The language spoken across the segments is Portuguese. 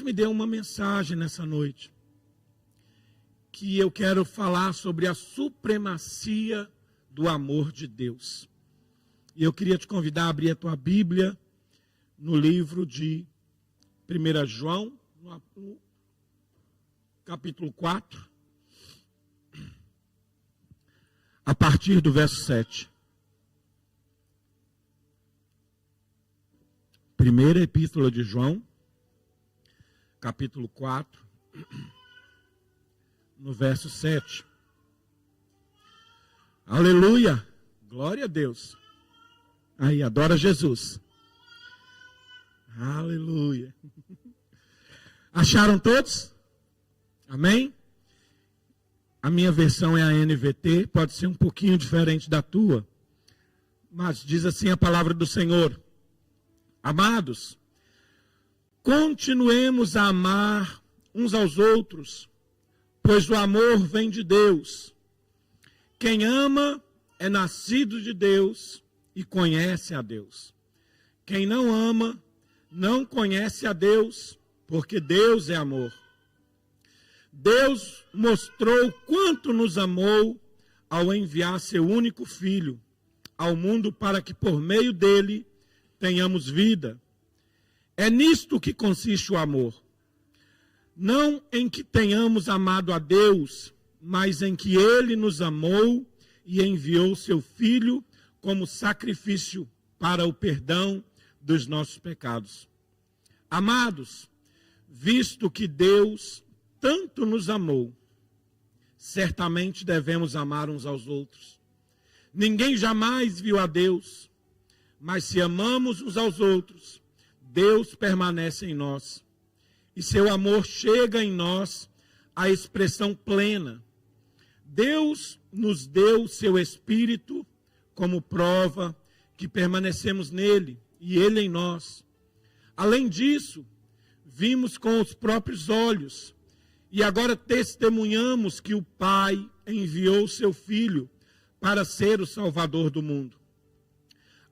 me deu uma mensagem nessa noite, que eu quero falar sobre a supremacia do amor de Deus. E eu queria te convidar a abrir a tua Bíblia no livro de 1 João, no capítulo 4, a partir do verso 7. Primeira Epístola de João, capítulo 4, no verso 7. Aleluia! Glória a Deus! Aí, adora Jesus. Aleluia! Acharam todos? Amém? A minha versão é a NVT, pode ser um pouquinho diferente da tua, mas diz assim a palavra do Senhor: Amados, continuemos a amar uns aos outros, pois o amor vem de Deus. Quem ama é nascido de Deus e conhece a Deus. Quem não ama não conhece a Deus, porque Deus é amor. Deus mostrou quanto nos amou ao enviar seu único Filho ao mundo para que por meio dele tenhamos vida. É nisto que consiste o amor. Não em que tenhamos amado a Deus, mas em que Ele nos amou e enviou seu Filho como sacrifício para o perdão dos nossos pecados. Amados, visto que Deus tanto nos amou, certamente devemos amar uns aos outros. Ninguém jamais viu a Deus, mas se amamos uns aos outros, Deus permanece em nós. E seu amor chega em nós à expressão plena. Deus nos deu seu Espírito como prova que permanecemos nele e ele em nós. Além disso, vimos com os próprios olhos e agora testemunhamos que o Pai enviou seu Filho para ser o Salvador do mundo.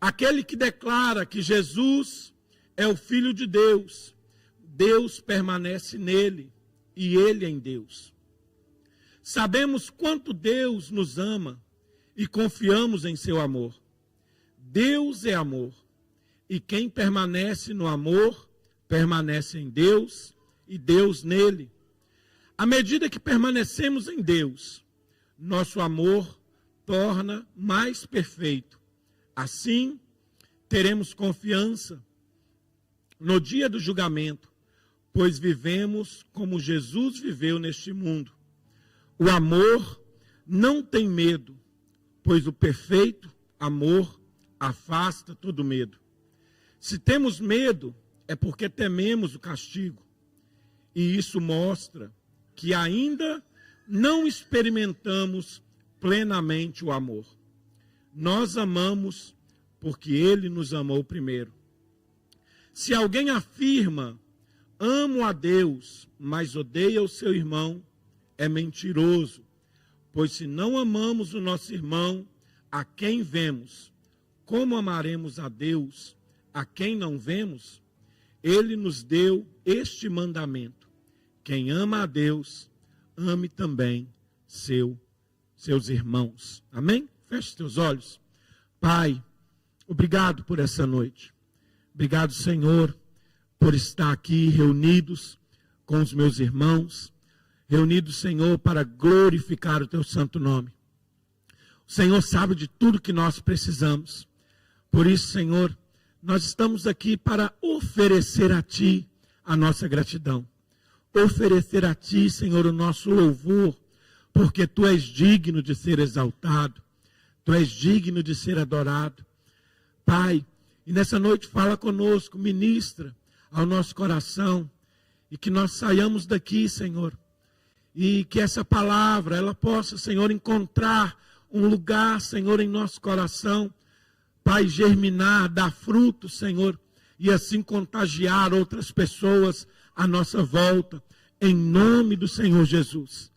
Aquele que declara que Jesus é o Filho de Deus, Deus permanece nele e ele em Deus. Sabemos quanto Deus nos ama e confiamos em seu amor. Deus é amor, e quem permanece no amor, permanece em Deus e Deus nele. À medida que permanecemos em Deus, nosso amor torna mais perfeito. Assim, teremos confiança no dia do julgamento, pois vivemos como Jesus viveu neste mundo. O amor não tem medo, pois o perfeito amor afasta todo medo. Se temos medo, é porque tememos o castigo. E isso mostra que ainda não experimentamos plenamente o amor. Nós amamos porque Ele nos amou primeiro. Se alguém afirma, amo a Deus, mas odeia o seu irmão, é mentiroso. Pois se não amamos o nosso irmão, a quem vemos, como amaremos a Deus, a quem não vemos? Ele nos deu este mandamento: quem ama a Deus, ame também seus irmãos. Amém? Feche teus olhos. Pai, obrigado por essa noite. Obrigado, Senhor, por estar aqui reunidos com os meus irmãos, reunidos, Senhor, para glorificar o teu santo nome. O Senhor sabe de tudo que nós precisamos. Por isso, Senhor, nós estamos aqui para oferecer a Ti a nossa gratidão. Oferecer a Ti, Senhor, o nosso louvor, porque Tu és digno de ser exaltado. Tu és digno de ser adorado. Pai, e nessa noite fala conosco, ministra ao nosso coração, e que nós saiamos daqui, Senhor, e que essa palavra, ela possa, Senhor, encontrar um lugar, Senhor, em nosso coração, Pai, germinar, dar fruto, Senhor, e assim contagiar outras pessoas à nossa volta, em nome do Senhor Jesus.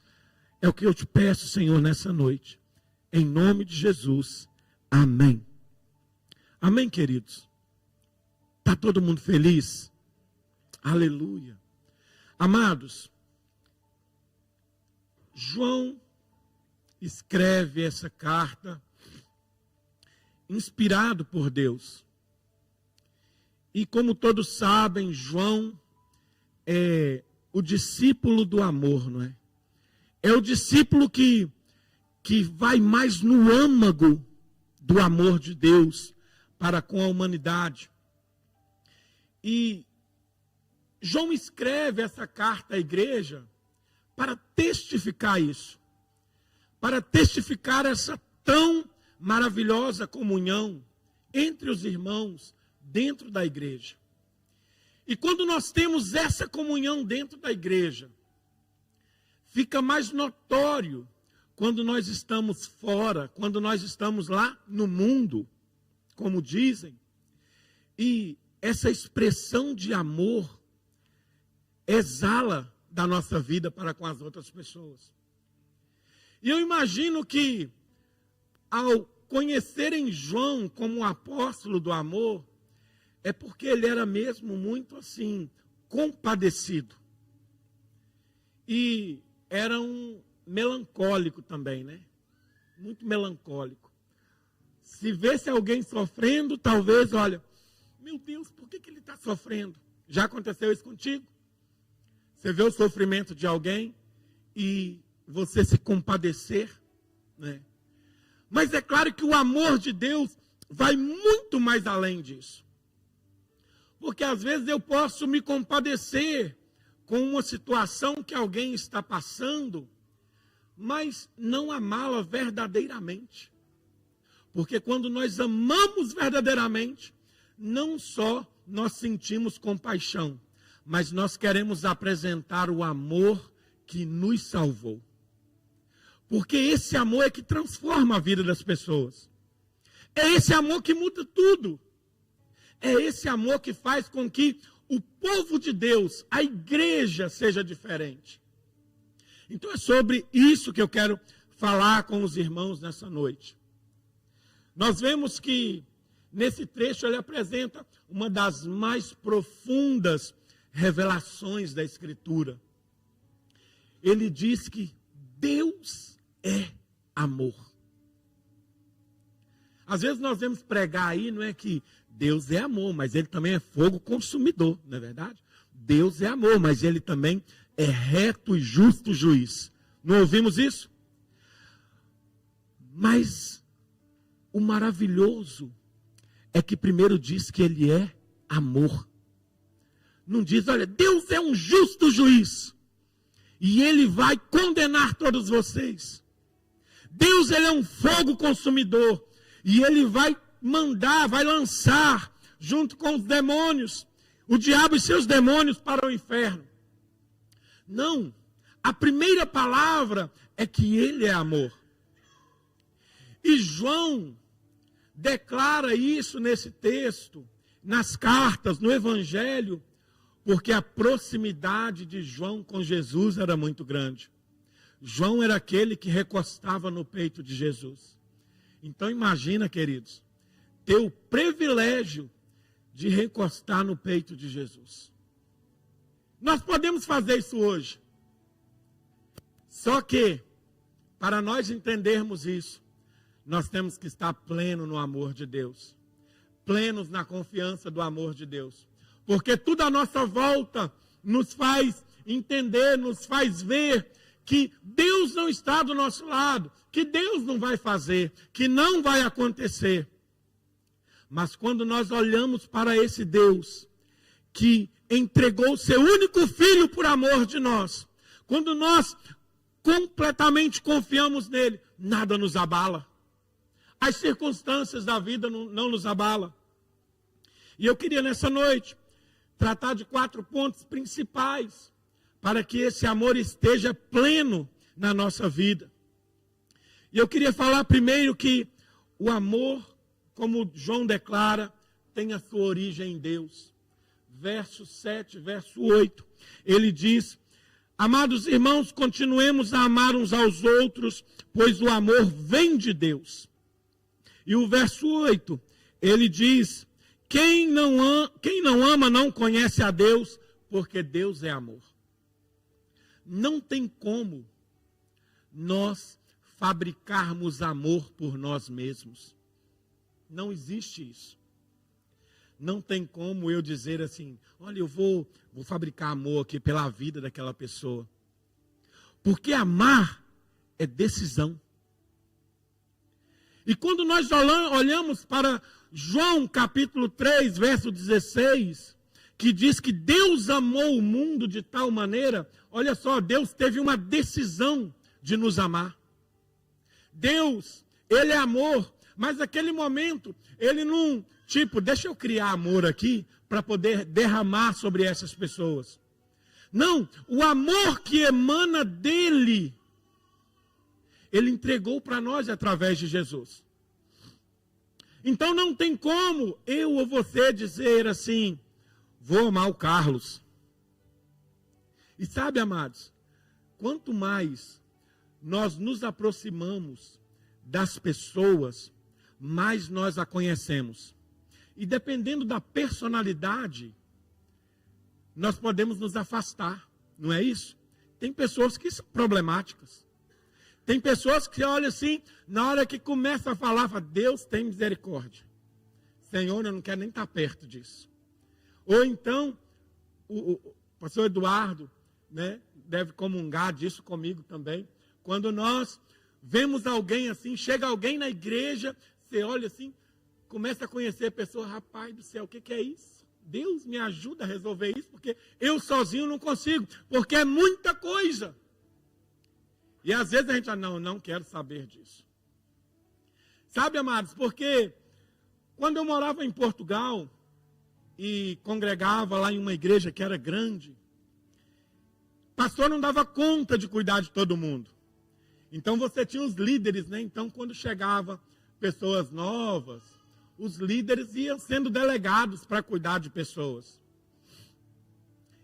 É o que eu te peço, Senhor, nessa noite. Em nome de Jesus. Amém. Amém, queridos? Está todo mundo feliz? Aleluia. Amados, João escreve essa carta inspirado por Deus. E como todos sabem, João é o discípulo do amor, não é? É o discípulo que vai mais no âmago do amor de Deus para com a humanidade. E João escreve essa carta à igreja para testificar isso, para testificar essa tão maravilhosa comunhão entre os irmãos dentro da igreja. E quando nós temos essa comunhão dentro da igreja, fica mais notório quando nós estamos fora, quando nós estamos lá no mundo, como dizem, e essa expressão de amor exala da nossa vida para com as outras pessoas. E eu imagino que, ao conhecerem João como um apóstolo do amor, é porque ele era mesmo muito assim, compadecido. E era um melancólico também, né? Muito melancólico. Se vesse alguém sofrendo, talvez, olha, meu Deus, por que ele está sofrendo? Já aconteceu isso contigo? Você vê o sofrimento de alguém e você se compadecer, né? Mas é claro que o amor de Deus vai muito mais além disso. Porque às vezes eu posso me compadecer com uma situação que alguém está passando, mas não amá-la verdadeiramente. Porque quando nós amamos verdadeiramente, não só nós sentimos compaixão, mas nós queremos apresentar o amor que nos salvou. Porque esse amor é que transforma a vida das pessoas. É esse amor que muda tudo. É esse amor que faz com que o povo de Deus, a igreja, seja diferente. Então é sobre isso que eu quero falar com os irmãos nessa noite. Nós vemos que nesse trecho ele apresenta uma das mais profundas revelações da Escritura. Ele diz que Deus é amor. Às vezes nós vemos pregar aí, não é que Deus é amor, mas ele também é fogo consumidor, não é verdade? Deus é amor, mas ele também é reto e justo juiz. Não ouvimos isso? Mas o maravilhoso é que primeiro diz que ele é amor. Não diz, olha, Deus é um justo juiz e ele vai condenar todos vocês. Deus, ele é um fogo consumidor e ele vai mandar, vai lançar junto com os demônios, o diabo e seus demônios para o inferno. Não, a primeira palavra é que ele é amor. E João declara isso nesse texto, nas cartas, no Evangelho, porque a proximidade de João com Jesus era muito grande. João era aquele que recostava no peito de Jesus. Então imagina, queridos, ter o privilégio de recostar no peito de Jesus. Nós podemos fazer isso hoje. Só que, para nós entendermos isso, nós temos que estar pleno no amor de Deus. Plenos na confiança do amor de Deus. Porque tudo à nossa volta nos faz entender, nos faz ver que Deus não está do nosso lado, que Deus não vai fazer, que não vai acontecer. Mas quando nós olhamos para esse Deus, que entregou o seu único filho por amor de nós, quando nós completamente confiamos nele, nada nos abala. As circunstâncias da vida não nos abalam. E eu queria nessa noite tratar de 4 pontos principais para que esse amor esteja pleno na nossa vida. E eu queria falar primeiro que o amor, como João declara, tem a sua origem em Deus. Verso 7, verso 8, ele diz: amados irmãos, continuemos a amar uns aos outros, pois o amor vem de Deus. E o verso 8, ele diz: quem não ama não conhece a Deus, porque Deus é amor. não tem como nós fabricarmos amor por nós mesmos. Não existe isso. Não tem como eu dizer assim, olha, eu vou fabricar amor aqui pela vida daquela pessoa. Porque amar é decisão. E quando nós olhamos para João capítulo 3, verso 16, que diz que Deus amou o mundo de tal maneira, olha só, Deus teve uma decisão de nos amar. Deus, Ele é amor, mas naquele momento, Ele não, deixa eu criar amor aqui para poder derramar sobre essas pessoas. Não, o amor que emana dEle, Ele entregou para nós através de Jesus. Então não tem como eu ou você dizer assim, vou amar o Carlos. E sabe, amados, quanto mais nós nos aproximamos das pessoas, mais nós a conhecemos. E dependendo da personalidade, nós podemos nos afastar, não é isso? Tem pessoas que são problemáticas. Tem pessoas que olham assim, na hora que começa a falar, fala, Deus tem misericórdia. Senhor, eu não quero nem estar perto disso. Ou então, o pastor Eduardo, né, deve comungar disso comigo também. Quando nós vemos alguém assim, chega alguém na igreja, você olha assim, começa a conhecer a pessoa, rapaz do céu, o que é isso? Deus me ajuda a resolver isso, porque eu sozinho não consigo, porque é muita coisa. E às vezes a gente fala, não quero saber disso. Sabe, amados, porque quando eu morava em Portugal e congregava lá em uma igreja que era grande, o pastor não dava conta de cuidar de todo mundo. Então você tinha os líderes, né? Então quando chegava pessoas novas, os líderes iam sendo delegados para cuidar de pessoas.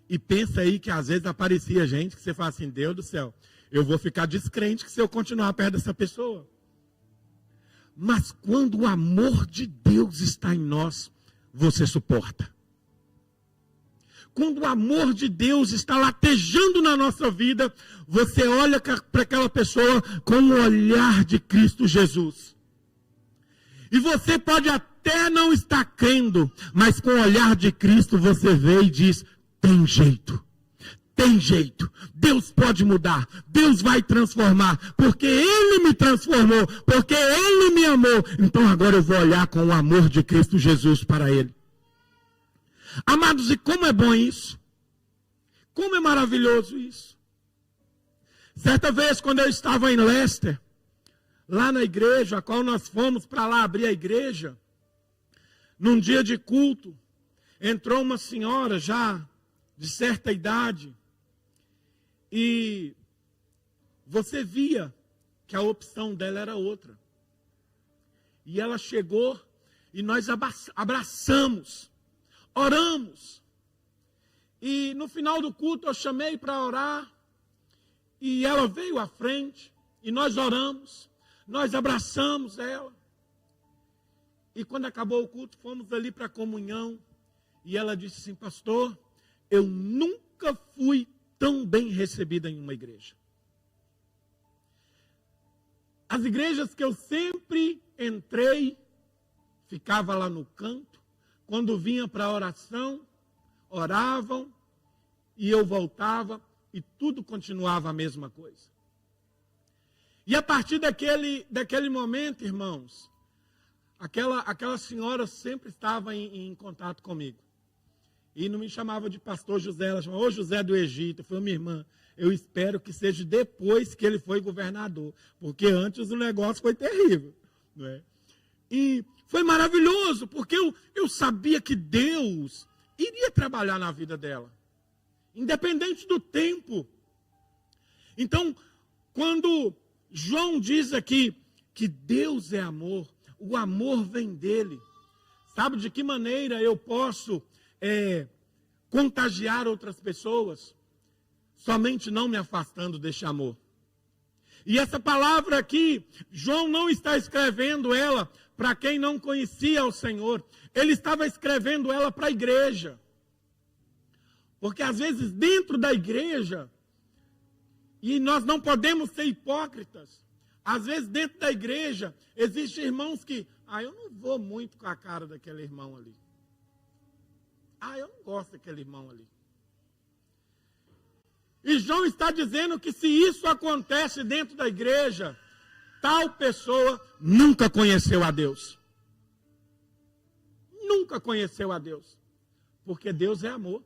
E pensa aí que às vezes aparecia gente que você fala assim, Deus do céu, eu vou ficar descrente que se eu continuar perto dessa pessoa. Mas quando o amor de Deus está em nós, você suporta. Quando o amor de Deus está latejando na nossa vida, você olha para aquela pessoa com o olhar de Cristo Jesus. E você pode até não estar crendo, mas com o olhar de Cristo você vê e diz, tem jeito. Tem jeito, Deus pode mudar, Deus vai transformar, porque Ele me transformou, porque Ele me amou, então agora eu vou olhar com o amor de Cristo Jesus para Ele. Amados, e como é bom isso? Como é maravilhoso isso? Certa vez, quando eu estava em Leicester, lá na igreja, a qual nós fomos para lá abrir a igreja, num dia de culto, entrou uma senhora já de certa idade, e você via que a opção dela era outra. E ela chegou e nós abraçamos, oramos. E no final do culto eu chamei para orar. E ela veio à frente e nós oramos. Nós abraçamos ela. E quando acabou o culto, fomos ali para a comunhão. E ela disse assim, pastor, eu nunca fui tão bem recebida em uma igreja. As igrejas que eu sempre entrei, ficava lá no canto, quando vinha para a oração, oravam, e eu voltava, e tudo continuava a mesma coisa. E a partir daquele momento, irmãos, aquela senhora sempre estava em contato comigo. E não me chamava de pastor José, ela chamava, ô José do Egito. Eu falei, minha irmã, eu espero que seja depois que ele foi governador, porque antes o negócio foi terrível. Não é? E foi maravilhoso, porque eu sabia que Deus iria trabalhar na vida dela, independente do tempo. Então, quando João diz aqui que Deus é amor, o amor vem dele. Sabe de que maneira eu posso contagiar outras pessoas? Somente não me afastando deste amor. E essa palavra aqui, João não está escrevendo ela para quem não conhecia o Senhor. Ele estava escrevendo ela para a igreja. Porque às vezes dentro da igreja, E nós não podemos ser hipócritas. Às vezes dentro da igreja, existem irmãos que, eu não vou muito com a cara daquele irmão ali. Eu não gosto daquele irmão ali. E João está dizendo que se isso acontece dentro da igreja, tal pessoa nunca conheceu a Deus. Nunca conheceu a Deus. Porque Deus é amor.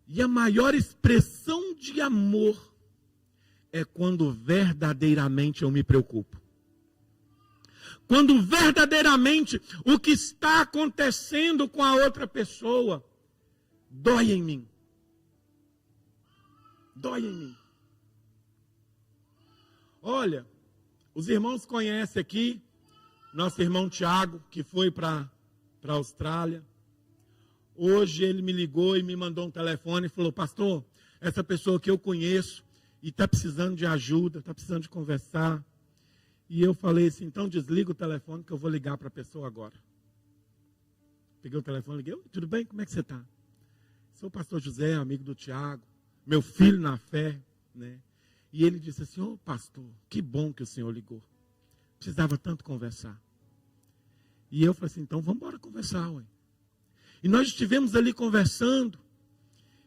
E a maior expressão de amor é quando verdadeiramente eu me preocupo. Quando verdadeiramente o que está acontecendo com a outra pessoa dói em mim. Dói em mim. Olha, os irmãos conhecem aqui nosso irmão Tiago, que foi para a Austrália. Hoje ele me ligou e me mandou um telefone e falou: pastor, essa pessoa que eu conheço e está precisando de ajuda, está precisando de conversar. E eu falei assim: então desliga o telefone que eu vou ligar para a pessoa agora. Peguei o telefone e liguei: tudo bem? Como é que você está? Sou o pastor José, amigo do Tiago, meu filho na fé, né? E ele disse assim: pastor, que bom que o senhor ligou. Precisava tanto conversar. E eu falei assim: então vamos embora conversar, ué. E nós estivemos ali conversando.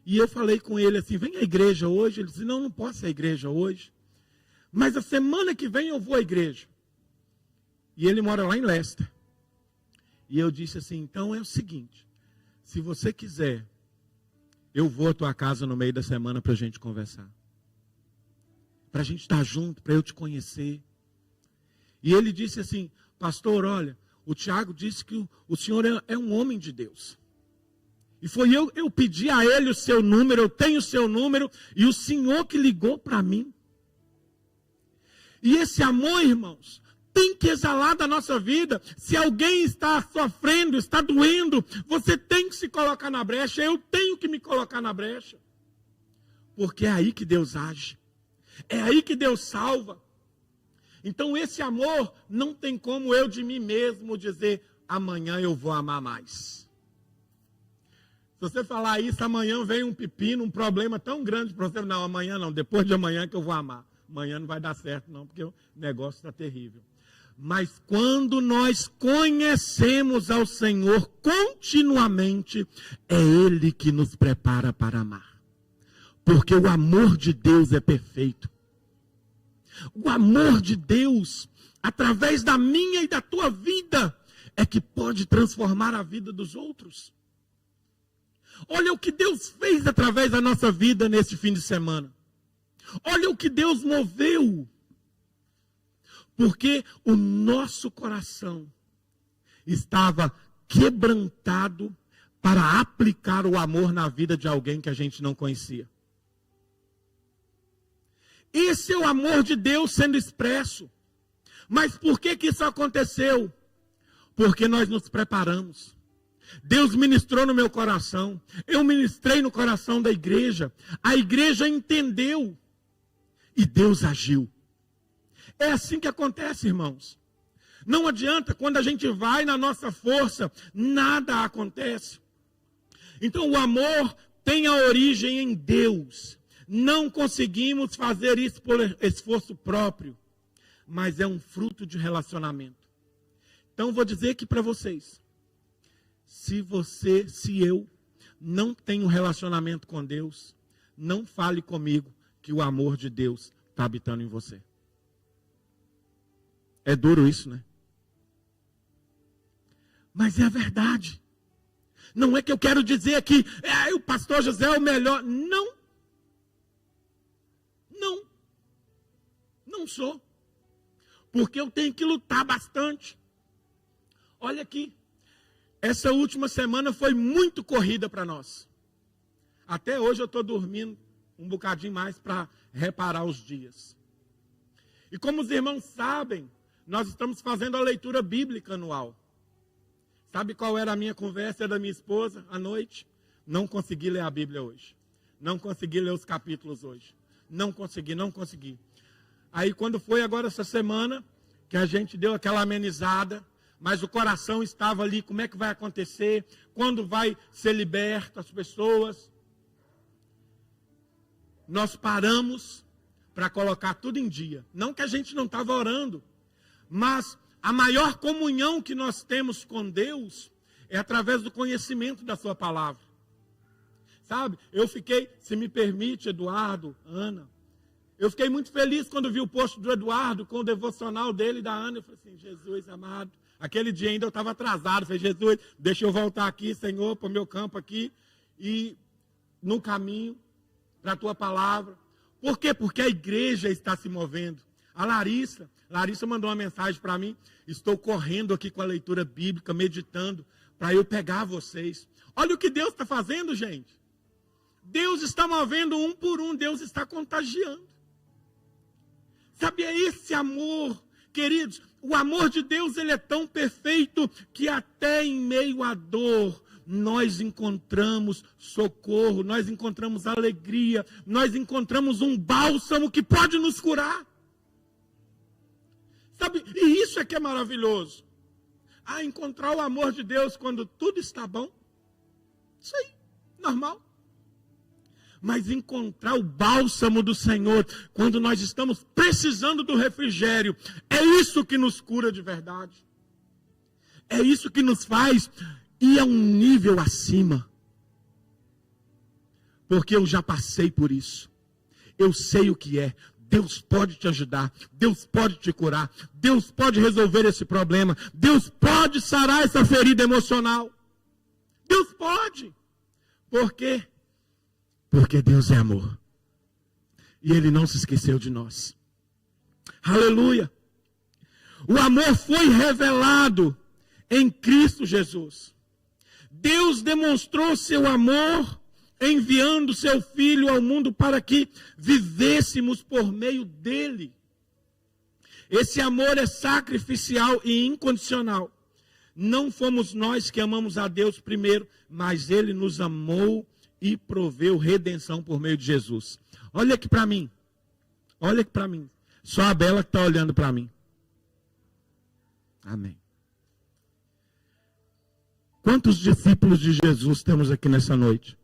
E eu falei com ele assim: vem à igreja hoje. Ele disse: não posso ir à igreja hoje. Mas a semana que vem eu vou à igreja. E ele mora lá em Leicester. E eu disse assim: então é o seguinte, se você quiser, eu vou à tua casa no meio da semana para a gente conversar. Para a gente estar junto, para eu te conhecer. E ele disse assim: pastor, olha, o Tiago disse que o senhor é um homem de Deus. E foi eu pedi a ele o seu número, eu tenho o seu número, e o senhor que ligou para mim. E esse amor, irmãos, tem que exalar da nossa vida. Se alguém está sofrendo, está doendo, você tem que se colocar na brecha, eu tenho que me colocar na brecha. Porque é aí que Deus age. É aí que Deus salva. Então esse amor não tem como eu de mim mesmo dizer: amanhã eu vou amar mais. Se você falar isso, amanhã vem um pepino, um problema tão grande para você. Não, amanhã não, depois de amanhã que eu vou amar. Amanhã não vai dar certo não, porque o negócio está terrível. Mas quando nós conhecemos ao Senhor continuamente, é Ele que nos prepara para amar. Porque o amor de Deus é perfeito. O amor de Deus, através da minha e da tua vida, é que pode transformar a vida dos outros. Olha o que Deus fez através da nossa vida nesse fim de semana. Olha o que Deus moveu. Porque o nosso coração estava quebrantado para aplicar o amor na vida de alguém que a gente não conhecia. Esse é o amor de Deus sendo expresso. Mas por que isso aconteceu? Porque nós nos preparamos. Deus ministrou no meu coração. Eu ministrei no coração da igreja. A igreja entendeu. E Deus agiu. É assim que acontece, irmãos. Não adianta, quando a gente vai na nossa força, nada acontece. Então o amor tem a origem em Deus. Não conseguimos fazer isso por esforço próprio, mas é um fruto de relacionamento. Então vou dizer aqui para vocês, se eu não tenho relacionamento com Deus, não fale comigo que o amor de Deus está habitando em você. É duro isso, né? Mas é a verdade. Não é que eu quero dizer que o pastor José é o melhor. Não. Não sou. Porque eu tenho que lutar bastante. Olha aqui. Essa última semana foi muito corrida para nós. Até hoje eu estou dormindo um bocadinho mais para reparar os dias. E como os irmãos sabem, nós estamos fazendo a leitura bíblica anual. Sabe qual era a minha conversa da minha esposa à noite? Não consegui ler a Bíblia hoje. Não consegui ler os capítulos hoje. Não consegui. Aí quando foi agora essa semana, que a gente deu aquela amenizada, mas o coração estava ali, como é que vai acontecer? Quando vai ser liberta as pessoas? nós paramos para colocar tudo em dia. Não que a gente não estava orando, mas a maior comunhão que nós temos com Deus é através do conhecimento da sua palavra. Sabe, eu fiquei, se me permite, Eduardo, Ana, eu fiquei muito feliz quando vi o post do Eduardo com o devocional dele e da Ana. Eu falei assim, Jesus amado, aquele dia ainda eu estava atrasado. Eu falei, Jesus, deixa eu voltar aqui, Senhor, para o meu campo aqui e no caminho para a tua palavra. Por quê? Porque a igreja está se movendo. A Larissa mandou uma mensagem para mim, estou correndo aqui com a leitura bíblica, meditando, para eu pegar vocês. Olha o que Deus está fazendo, gente. Deus está movendo um por um, Deus está contagiando. Sabe, é esse amor, queridos, o amor de Deus, ele é tão perfeito que até em meio à dor, nós encontramos socorro, nós encontramos alegria, nós encontramos um bálsamo que pode nos curar. Sabe, e isso é que é maravilhoso. Encontrar o amor de Deus quando tudo está bom, isso aí, normal. Mas encontrar o bálsamo do Senhor, quando nós estamos precisando do refrigério, é isso que nos cura de verdade. É isso que nos faz ir a um nível acima. Porque eu já passei por isso. Eu sei o que é. Deus pode te ajudar. Deus pode te curar. Deus pode resolver esse problema. Deus pode sarar essa ferida emocional. Deus pode. Por quê? Porque Deus é amor. E Ele não se esqueceu de nós. Aleluia. O amor foi revelado em Cristo Jesus. Deus demonstrou seu amor enviando seu Filho ao mundo para que vivêssemos por meio dele. Esse amor é sacrificial e incondicional. Não fomos nós que amamos a Deus primeiro, mas Ele nos amou e proveu redenção por meio de Jesus. Olha aqui para mim. Olha aqui para mim. Só a Bela que está olhando para mim. Amém. Quantos discípulos de Jesus temos aqui nessa noite?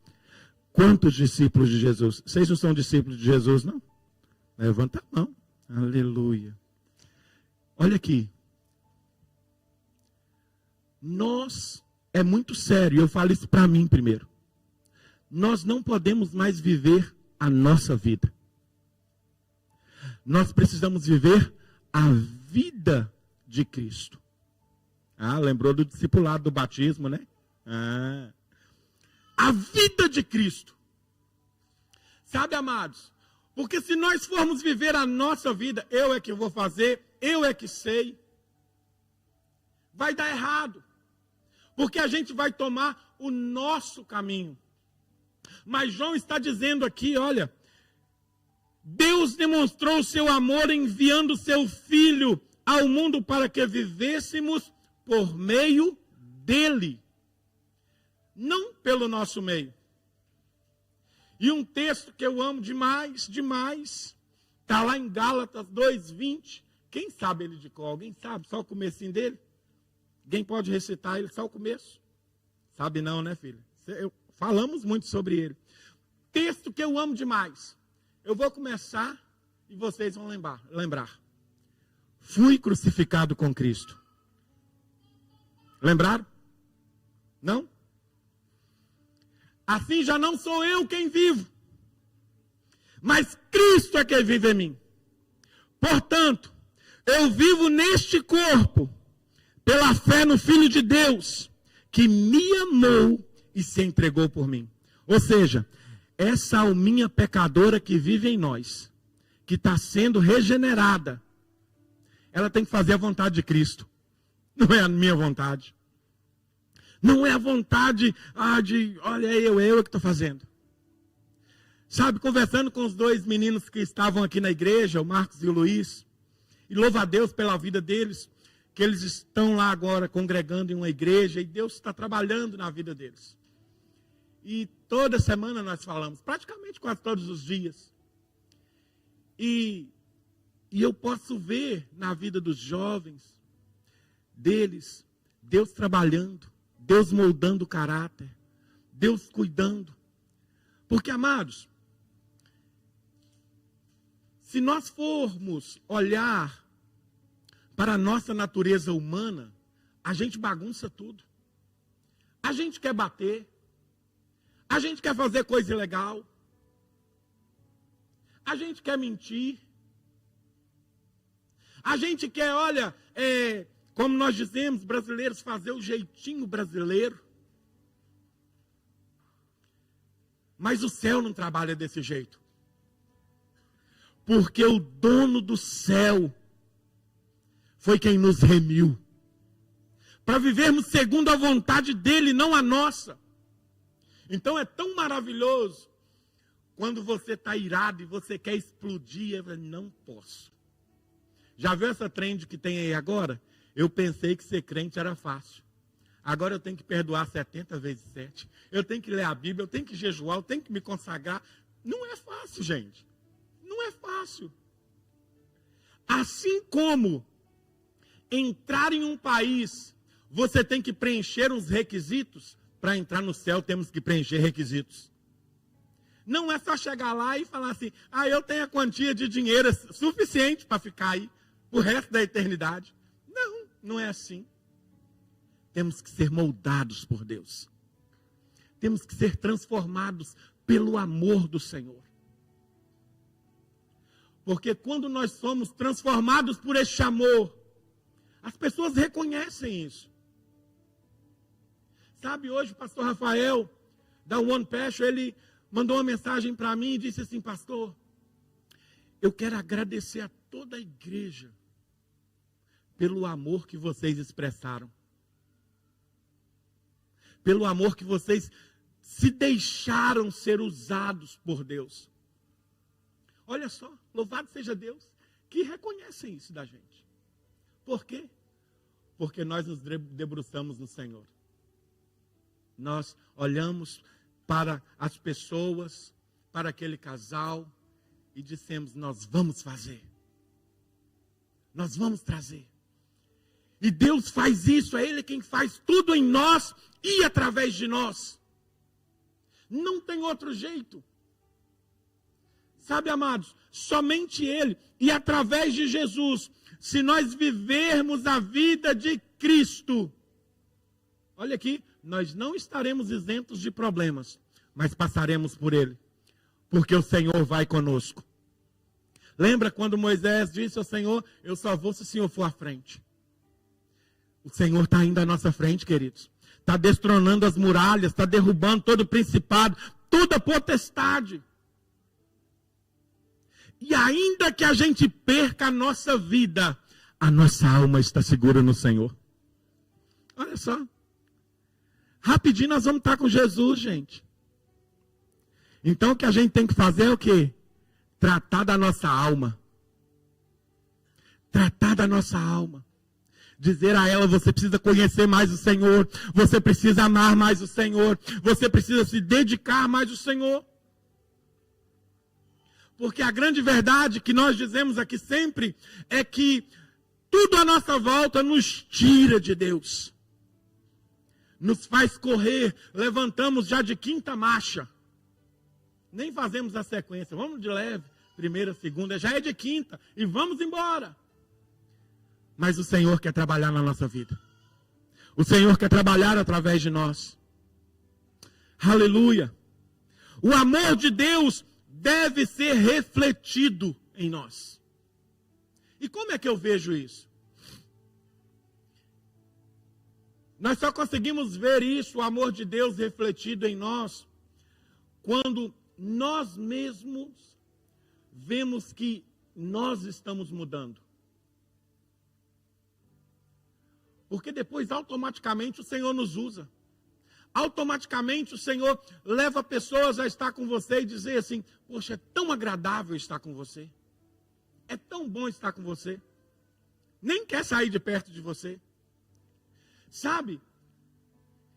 Quantos discípulos de Jesus? Vocês não são discípulos de Jesus, não? Levanta a mão. Aleluia. Olha aqui. É muito sério, eu falo isso para mim primeiro. Nós não podemos mais viver a nossa vida. Nós precisamos viver a vida de Cristo. Lembrou do discipulado do batismo, né? A vida de Cristo. Sabe, amados? Porque se nós formos viver a nossa vida, eu é que vou fazer, eu é que sei, vai dar errado. Porque a gente vai tomar o nosso caminho. Mas João está dizendo aqui, olha, Deus demonstrou o seu amor enviando seu Filho ao mundo para que vivêssemos por meio dele, não pelo nosso meio. E um texto que eu amo demais, está lá em Gálatas 2:20. Quem sabe ele de cor? Alguém sabe? Só o comecinho dele? Alguém pode recitar ele só o começo? Sabe não, né, filho? Falamos muito sobre ele. Texto que eu amo demais. Eu vou começar e vocês vão lembrar. Fui crucificado com Cristo. Lembraram? Não? Assim já não sou eu quem vivo, mas Cristo é quem vive em mim. Portanto, eu vivo neste corpo, pela fé no Filho de Deus, que me amou e se entregou por mim. Ou seja, essa alminha pecadora que vive em nós, que está sendo regenerada, ela tem que fazer a vontade de Cristo. Não é a minha vontade. Não é a vontade olha, eu que estou fazendo. Sabe, conversando com os dois meninos que estavam aqui na igreja, o Marcos e o Luiz, e louva a Deus pela vida deles, que eles estão lá agora congregando em uma igreja, e Deus está trabalhando na vida deles. E toda semana nós falamos, praticamente quase todos os dias. E eu posso ver na vida dos jovens, deles, Deus trabalhando, Deus moldando o caráter, Deus cuidando. Porque, amados, se nós formos olhar para a nossa natureza humana, a gente bagunça tudo. A gente quer bater. A gente quer fazer coisa ilegal. A gente quer mentir. A gente quer, olha, como nós dizemos, brasileiros, fazer o jeitinho brasileiro. Mas o céu não trabalha desse jeito. Porque o dono do céu foi quem nos remiu. Para vivermos segundo a vontade dele, não a nossa. Então é tão maravilhoso quando você está irado e você quer explodir, não posso. Já viu essa trend que tem aí agora? Eu pensei que ser crente era fácil. Agora eu tenho que perdoar 70 vezes 7. Eu tenho que ler a Bíblia, eu tenho que jejuar, eu tenho que me consagrar. Não é fácil, gente. Não é fácil. Assim como entrar em um país, você tem que preencher uns requisitos. Para entrar no céu, temos que preencher requisitos. Não é só chegar lá e falar assim, eu tenho a quantia de dinheiro suficiente para ficar aí o resto da eternidade. Não, não é assim. Temos que ser moldados por Deus. Temos que ser transformados pelo amor do Senhor. Porque quando nós somos transformados por este amor, as pessoas reconhecem isso. Sabe, hoje o pastor Rafael, da One Passion, ele mandou uma mensagem para mim e disse assim, pastor, eu quero agradecer a toda a igreja pelo amor que vocês expressaram. Pelo amor que vocês se deixaram ser usados por Deus. Olha só, louvado seja Deus, que reconhecem isso da gente. Por quê? Porque nós nos debruçamos no Senhor. Nós olhamos para as pessoas, para aquele casal, e dissemos, nós vamos fazer. Nós vamos trazer. E Deus faz isso, é Ele quem faz tudo em nós e através de nós. Não tem outro jeito. Sabe, amados, somente Ele e através de Jesus, se nós vivermos a vida de Cristo, olha aqui, nós não estaremos isentos de problemas, mas passaremos por ele, porque o Senhor vai conosco. Lembra quando Moisés disse ao Senhor, eu só vou se o Senhor for à frente. O Senhor está indo à nossa frente, queridos. Está destronando as muralhas, está derrubando todo o principado, toda a potestade. E ainda que a gente perca a nossa vida, a nossa alma está segura no Senhor. Olha só. Rapidinho nós vamos estar com Jesus, gente. Então o que a gente tem que fazer é o quê? Tratar da nossa alma. Tratar da nossa alma. Dizer a ela, você precisa conhecer mais o Senhor. Você precisa amar mais o Senhor. Você precisa se dedicar mais ao Senhor. Porque a grande verdade que nós dizemos aqui sempre é que tudo à nossa volta nos tira de Deus. Nos faz correr, levantamos já de quinta marcha. Nem fazemos a sequência, vamos de leve, primeira, segunda, já é de quinta, e vamos embora. Mas o Senhor quer trabalhar na nossa vida. O Senhor quer trabalhar através de nós. Aleluia. O amor de Deus deve ser refletido em nós. E como é que eu vejo isso? Nós só conseguimos ver isso, o amor de Deus refletido em nós, quando nós mesmos vemos que nós estamos mudando. Porque depois, automaticamente, o Senhor nos usa. Automaticamente, o Senhor leva pessoas a estar com você e dizer assim, poxa, é tão agradável estar com você. É tão bom estar com você. Nem quer sair de perto de você. Sabe?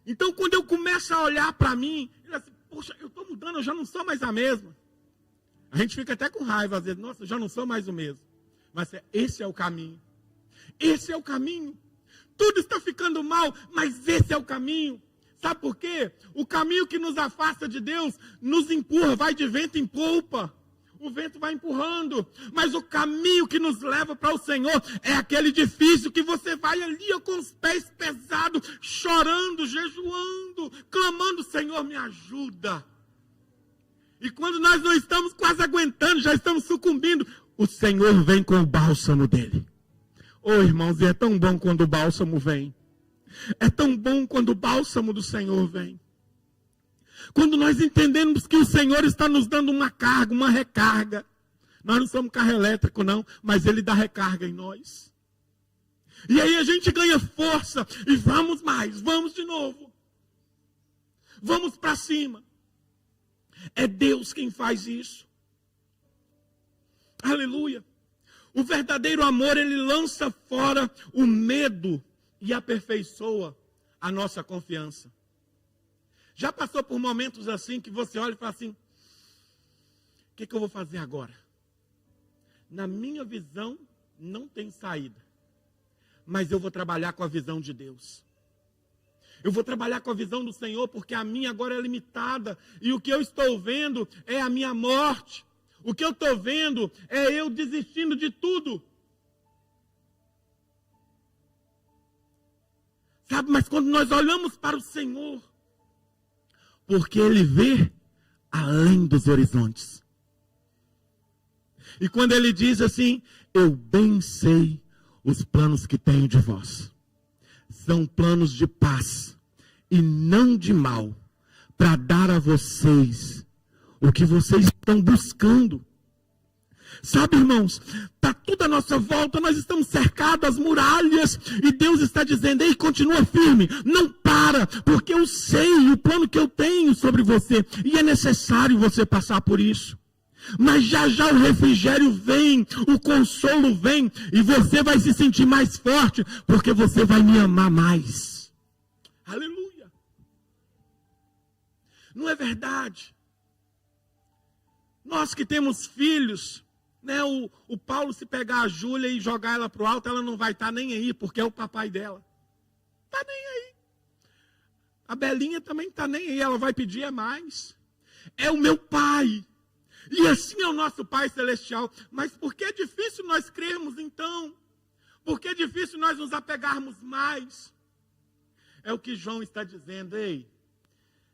Então, quando eu começo a olhar para mim, eu assim, poxa, eu estou mudando, eu já não sou mais a mesma. A gente fica até com raiva, às vezes, nossa, eu já não sou mais o mesmo. Mas esse é o caminho. Esse é o caminho. Tudo está ficando mal, mas esse é o caminho. Sabe por quê? O caminho que nos afasta de Deus, nos empurra, vai de vento em polpa. o vento vai empurrando, mas o caminho que nos leva para o Senhor é aquele difícil que você vai ali ó, com os pés pesados, chorando, jejuando, clamando, Senhor, me ajuda. E quando nós não estamos quase aguentando, já estamos sucumbindo, o Senhor vem com o bálsamo dele. Oh, irmãos, e é tão bom quando o bálsamo vem. É tão bom quando o bálsamo do Senhor vem. Quando nós entendemos que o Senhor está nos dando uma carga, uma recarga. Nós não somos carro elétrico não, mas Ele dá recarga em nós. E aí a gente ganha força e vamos mais, vamos de novo. Vamos para cima. É Deus quem faz isso. Aleluia. O verdadeiro amor, ele lança fora o medo e aperfeiçoa a nossa confiança. Já passou por momentos assim que você olha e fala assim, o que eu vou fazer agora? Na minha visão, não tem saída. Mas eu vou trabalhar com a visão de Deus. Eu vou trabalhar com a visão do Senhor, porque a minha agora é limitada. E o que eu estou vendo é a minha morte. O que eu estou vendo é eu desistindo de tudo. Sabe, mas quando nós olhamos para o Senhor, porque Ele vê além dos horizontes. E quando Ele diz assim, eu bem sei os planos que tenho de vós. São planos de paz e não de mal, para dar a vocês o que vocês estão buscando. Sabe, irmãos, está tudo à nossa volta, nós estamos cercados, as muralhas, e Deus está dizendo, ei, continua firme, não para, porque eu sei o plano que eu tenho sobre você, e é necessário você passar por isso. Mas já já o refrigério vem, o consolo vem, e você vai se sentir mais forte, porque você vai me amar mais. Aleluia! Não é verdade? Nós que temos filhos, né, o Paulo, se pegar a Júlia e jogar ela para o alto, ela não vai estar nem aí, porque é o papai dela. Está nem aí. A Belinha também está nem aí, ela vai pedir é mais. É o meu pai. E assim é o nosso Pai Celestial. Mas por que é difícil nós crermos então? Por que é difícil nós nos apegarmos mais? É o que João está dizendo. Ei,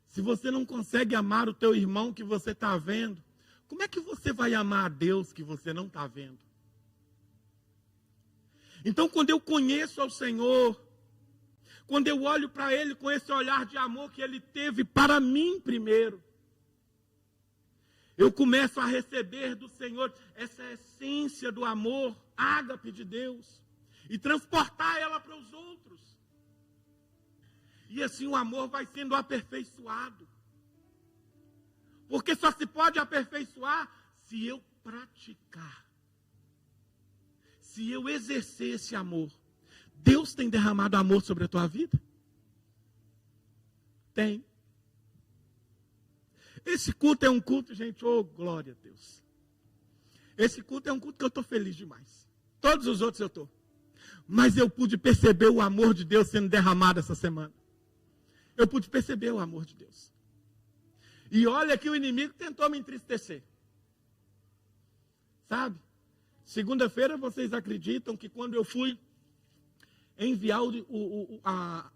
se você não consegue amar o teu irmão que você está vendo, como é que você vai amar a Deus que você não está vendo? Então, quando eu conheço ao Senhor, quando eu olho para Ele com esse olhar de amor que Ele teve para mim primeiro, eu começo a receber do Senhor essa essência do amor, ágape de Deus, e transportar ela para os outros. E assim o amor vai sendo aperfeiçoado. Porque só se pode aperfeiçoar se eu praticar. Se eu exercer esse amor. Deus tem derramado amor sobre a tua vida? Tem. Esse culto é um culto, gente, oh, glória a Deus. Esse culto é um culto que eu estou feliz demais. Todos os outros eu estou. Mas eu pude perceber o amor de Deus sendo derramado essa semana. Eu pude perceber o amor de Deus. E olha que o inimigo tentou me entristecer. Sabe? Segunda-feira vocês acreditam que quando eu fui enviar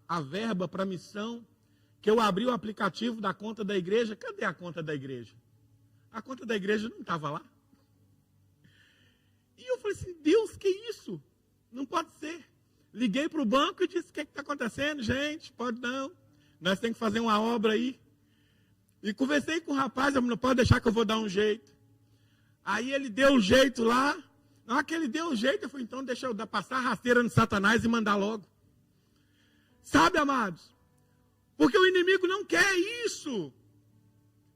a verba para a missão, que eu abri o aplicativo da conta da igreja, cadê a conta da igreja? A conta da igreja não estava lá. E eu falei assim, Deus, que isso? Não pode ser. Liguei para o banco e disse, o que está acontecendo? Gente, pode não. Nós temos que fazer uma obra aí. E conversei com o rapaz, eu não pode deixar que eu vou dar um jeito. Aí ele deu um jeito lá. Na hora que ele deu um jeito, eu falei, então deixa eu passar a rasteira no Satanás e mandar logo. Sabe, amados? Porque o inimigo não quer isso.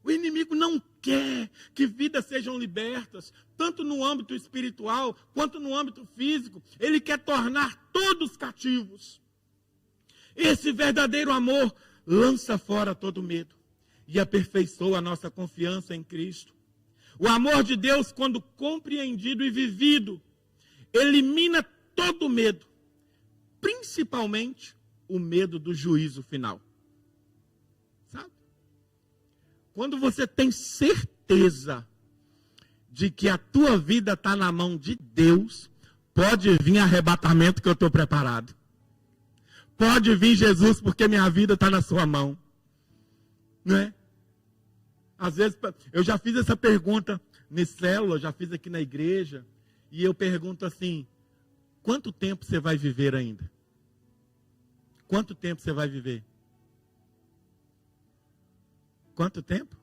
O inimigo não quer que vidas sejam libertas, tanto no âmbito espiritual, quanto no âmbito físico. Ele quer tornar todos cativos. Esse verdadeiro amor lança fora todo medo e aperfeiçoa a nossa confiança em Cristo. O amor de Deus, quando compreendido e vivido, elimina todo medo, principalmente o medo do juízo final. Sabe? Quando você tem certeza de que a tua vida está na mão de Deus, pode vir arrebatamento que eu estou preparado. Pode vir Jesus, porque minha vida está na sua mão. Não é? Às vezes, eu já fiz essa pergunta na célula, já fiz aqui na igreja, e eu pergunto assim, quanto tempo você vai viver ainda? Quanto tempo você vai viver? Quanto tempo?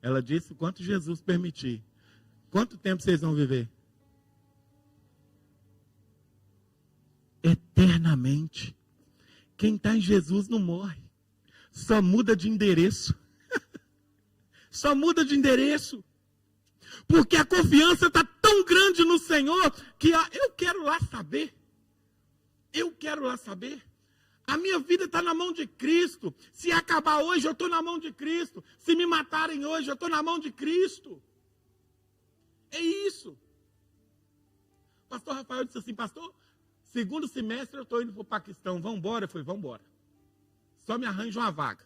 Ela disse, quanto Jesus permitir. Quanto tempo vocês vão viver? Eternamente. Quem está em Jesus não morre. Só muda de endereço. Só muda de endereço. Porque a confiança está tão grande no Senhor que eu quero lá saber. Eu quero lá saber. A minha vida está na mão de Cristo. Se acabar hoje, eu estou na mão de Cristo. Se me matarem hoje, eu estou na mão de Cristo. É isso. Pastor Rafael disse assim, pastor, segundo semestre eu estou indo para o Paquistão. Vamos embora? Eu falei, vamos embora. Só me arranja uma vaga.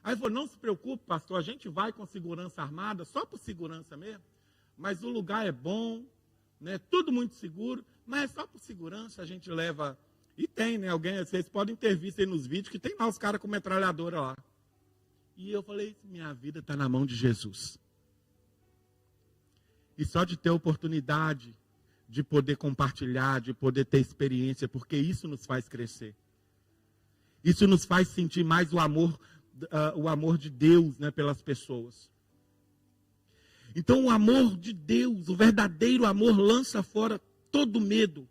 Aí ele falou, não se preocupe, pastor, a gente vai com segurança armada, só por segurança mesmo. Mas o lugar é bom, né? Tudo muito seguro, mas é só por segurança a gente leva... E tem, né? Vocês podem ter visto aí nos vídeos que tem lá os caras com metralhadora lá. E eu falei, minha vida está na mão de Jesus. E só de ter oportunidade de poder compartilhar, de poder ter experiência, porque isso nos faz crescer. Isso nos faz sentir mais o amor de Deus, né, pelas pessoas. Então o amor de Deus, o verdadeiro amor, lança fora todo medo.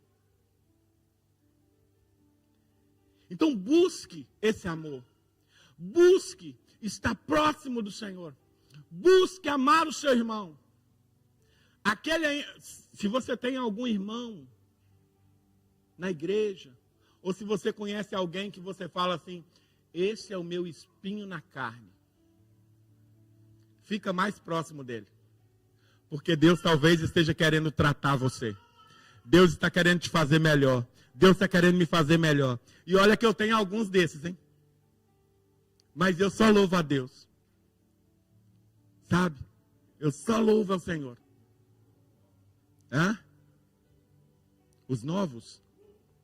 Então busque esse amor. Busque estar próximo do Senhor. Busque amar o seu irmão. Se você tem algum irmão na igreja, ou se você conhece alguém que você fala assim, esse é o meu espinho na carne. Fica mais próximo dele. Porque Deus talvez esteja querendo tratar você. Deus está querendo te fazer melhor. Deus está querendo me fazer melhor. E olha que eu tenho alguns desses, hein? Mas eu só louvo a Deus. Sabe? Eu só louvo ao Senhor. Hã? Os novos?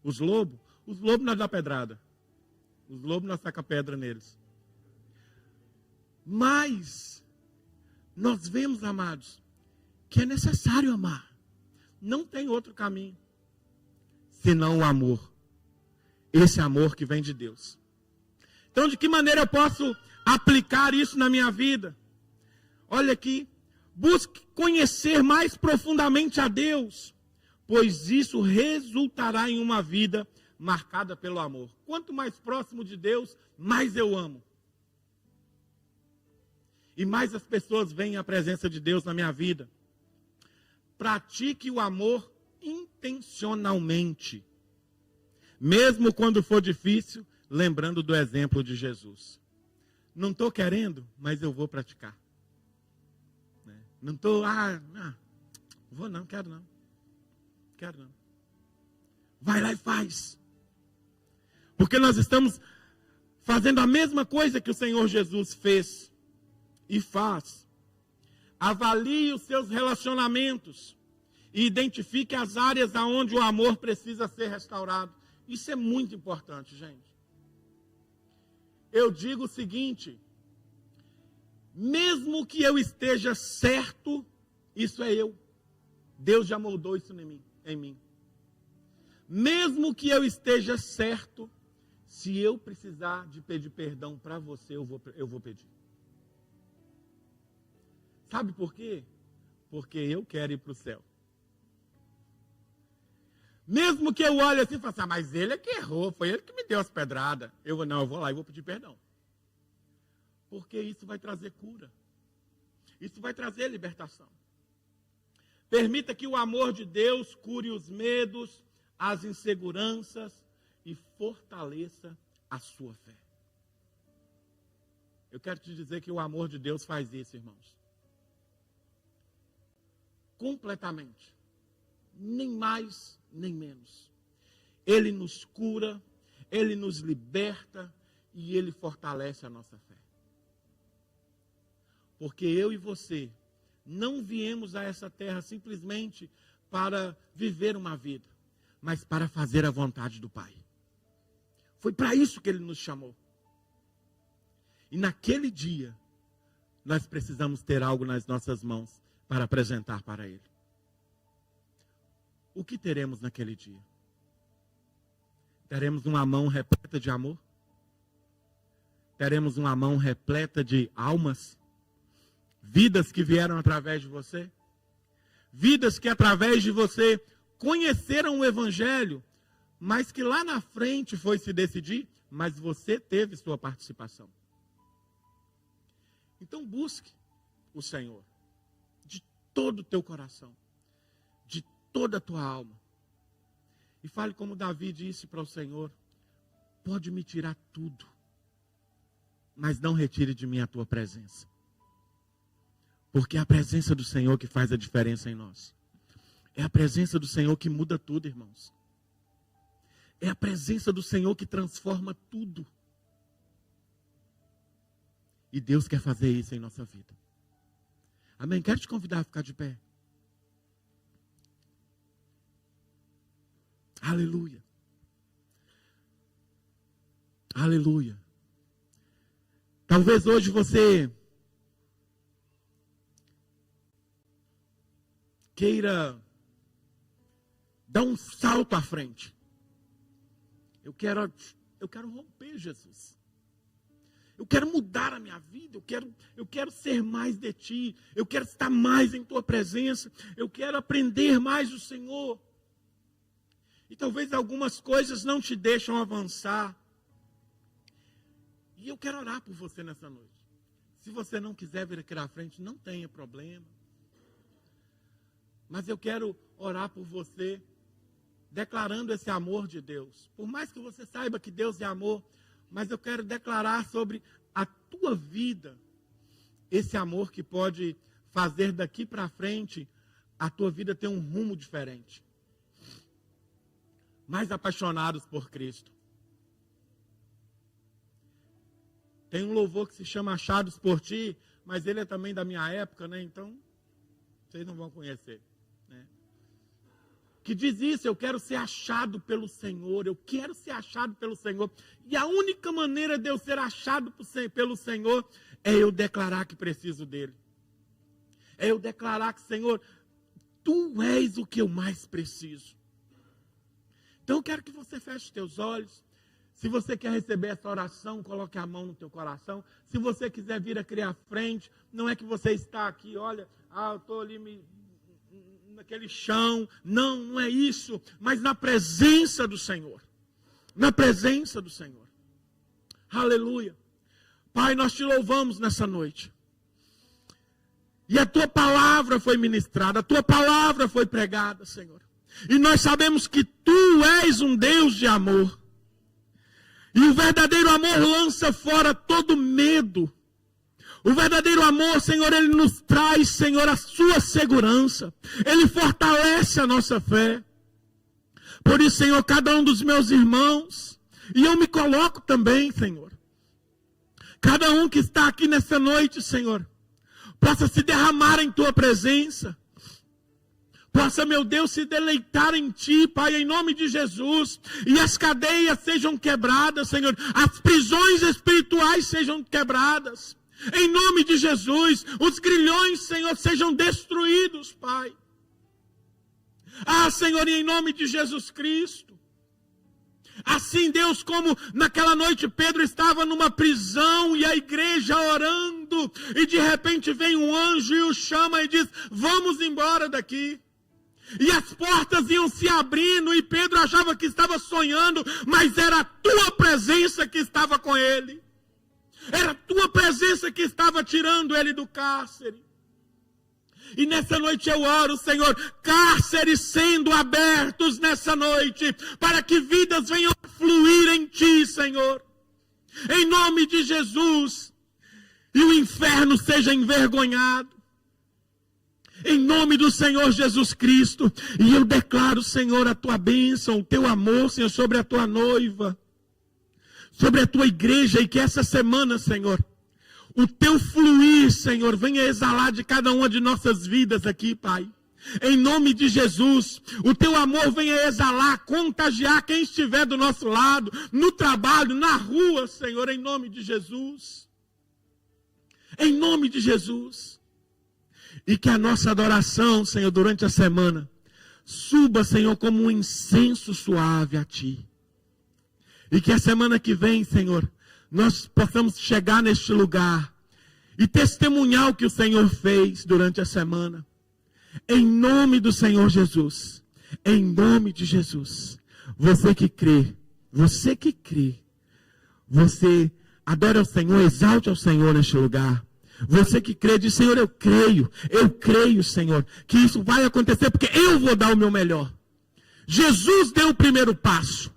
Os lobos? Os lobos nós dá pedrada. Os lobos nós saca pedra neles. Mas nós vemos, amados, que é necessário amar. Não tem outro caminho senão o amor. Esse amor que vem de Deus. Então, de que maneira eu posso aplicar isso na minha vida? Olha aqui. Busque conhecer mais profundamente a Deus, pois isso resultará em uma vida marcada pelo amor. Quanto mais próximo de Deus, mais eu amo. E mais as pessoas veem a presença de Deus na minha vida. Pratique o amor intencionalmente. Mesmo quando for difícil, lembrando do exemplo de Jesus. Não estou querendo, mas eu vou praticar. Não estou, vou não, quero não. Quero não. Vai lá e faz. Porque nós estamos fazendo a mesma coisa que o Senhor Jesus fez e faz. Avalie os seus relacionamentos e identifique as áreas onde o amor precisa ser restaurado. Isso é muito importante, gente. Eu digo o seguinte, mesmo que eu esteja certo, isso é eu. Deus já moldou isso em mim. Mesmo que eu esteja certo, se eu precisar de pedir perdão para você, eu vou pedir. Sabe por quê? Porque eu quero ir para o céu. Mesmo que eu olhe assim e fale assim, mas ele é que errou, foi ele que me deu as pedradas. Eu vou lá e vou pedir perdão. Porque isso vai trazer cura. Isso vai trazer libertação. Permita que o amor de Deus cure os medos, as inseguranças e fortaleça a sua fé. Eu quero te dizer que o amor de Deus faz isso, irmãos. Completamente. Nem mais, nem menos. Ele nos cura, Ele nos liberta e Ele fortalece a nossa fé. Porque eu e você não viemos a essa terra simplesmente para viver uma vida, mas para fazer a vontade do Pai. Foi para isso que Ele nos chamou. E naquele dia, nós precisamos ter algo nas nossas mãos para apresentar para Ele. O que teremos naquele dia? Teremos uma mão repleta de amor? Teremos uma mão repleta de almas? Vidas que vieram através de você? Vidas que através de você conheceram o Evangelho, mas que lá na frente foi se decidir, mas você teve sua participação. Então busque o Senhor de todo o teu coração, de toda a tua alma. E fale como Davi disse para o Senhor: pode me tirar tudo, mas não retire de mim a tua presença. Porque é a presença do Senhor que faz a diferença em nós. É a presença do Senhor que muda tudo, irmãos. É a presença do Senhor que transforma tudo. E Deus quer fazer isso em nossa vida. Amém? Quero te convidar a ficar de pé. Aleluia. Aleluia. Talvez hoje você queira dar um salto à frente. Eu quero romper, Jesus. Eu quero mudar a minha vida. Eu quero ser mais de Ti. Eu quero estar mais em Tua presença. Eu quero aprender mais do Senhor. E talvez algumas coisas não te deixam avançar. E eu quero orar por você nessa noite. Se você não quiser vir aqui à frente, não tenha problema. Mas eu quero orar por você, declarando esse amor de Deus. Por mais que você saiba que Deus é amor, mas eu quero declarar sobre a tua vida esse amor que pode fazer daqui para frente a tua vida ter um rumo diferente. Mais apaixonados por Cristo. Tem um louvor que se chama Achados por Ti, mas ele é também da minha época, né? Então, vocês não vão conhecer. Né? Que diz isso: eu quero ser achado pelo Senhor, eu quero ser achado pelo Senhor. E a única maneira de eu ser achado pelo Senhor é eu declarar que preciso dEle. É eu declarar que, Senhor, Tu és o que eu mais preciso. Então eu quero que você feche os teus olhos. Se você quer receber essa oração, coloque a mão no teu coração. Se você quiser vir aqui à frente, não é que você está aqui, olha, eu estou ali naquele chão. Não, não é isso. Mas na presença do Senhor. Na presença do Senhor. Aleluia. Pai, nós te louvamos nessa noite. E a tua palavra foi ministrada, a tua palavra foi pregada, Senhor. E nós sabemos que tu és um Deus de amor. E o verdadeiro amor lança fora todo medo. O verdadeiro amor, Senhor, ele nos traz, Senhor, a sua segurança. Ele fortalece a nossa fé. Por isso, Senhor, cada um dos meus irmãos, e eu me coloco também, Senhor. Cada um que está aqui nessa noite, Senhor, possa se derramar em tua presença. Possa, meu Deus, se deleitar em Ti, Pai, em nome de Jesus. E as cadeias sejam quebradas, Senhor. As prisões espirituais sejam quebradas. Em nome de Jesus. Os grilhões, Senhor, sejam destruídos, Pai. Senhor, e em nome de Jesus Cristo. Assim, Deus, como naquela noite Pedro estava numa prisão e a igreja orando. E de repente vem um anjo e o chama e diz: vamos embora daqui. E as portas iam se abrindo e Pedro achava que estava sonhando, mas era a tua presença que estava com ele. Era a tua presença que estava tirando ele do cárcere. E nessa noite eu oro, Senhor, cárceres sendo abertos nessa noite, para que vidas venham fluir em Ti, Senhor. Em nome de Jesus. E o inferno seja envergonhado. Em nome do Senhor Jesus Cristo. E eu declaro, Senhor, a Tua bênção, o Teu amor, Senhor, sobre a Tua noiva, sobre a Tua igreja. E que essa semana, Senhor, o teu fluir, Senhor, venha exalar de cada uma de nossas vidas aqui, Pai. Em nome de Jesus, o teu amor venha exalar, contagiar quem estiver do nosso lado, no trabalho, na rua, Senhor, em nome de Jesus. Em nome de Jesus. E que a nossa adoração, Senhor, durante a semana, suba, Senhor, como um incenso suave a Ti. E que a semana que vem, Senhor, nós possamos chegar neste lugar e testemunhar o que o Senhor fez durante a semana. Em nome do Senhor Jesus, em nome de Jesus, você que crê, você adore ao Senhor, exalte ao Senhor neste lugar. Você que crê, diz, Senhor, eu creio, Senhor, que isso vai acontecer, porque eu vou dar o meu melhor. Jesus deu o primeiro passo.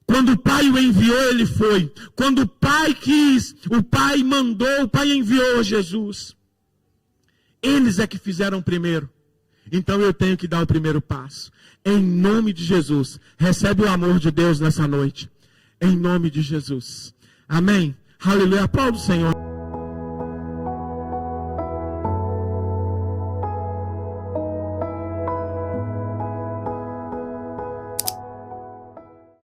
Quando o Pai o enviou, ele foi. Quando o Pai quis, o Pai mandou, o Pai enviou Jesus. Eles é que fizeram primeiro. Então eu tenho que dar o primeiro passo. Em nome de Jesus. Recebe o amor de Deus nessa noite. Em nome de Jesus. Amém. Aleluia. Aplauda o Senhor.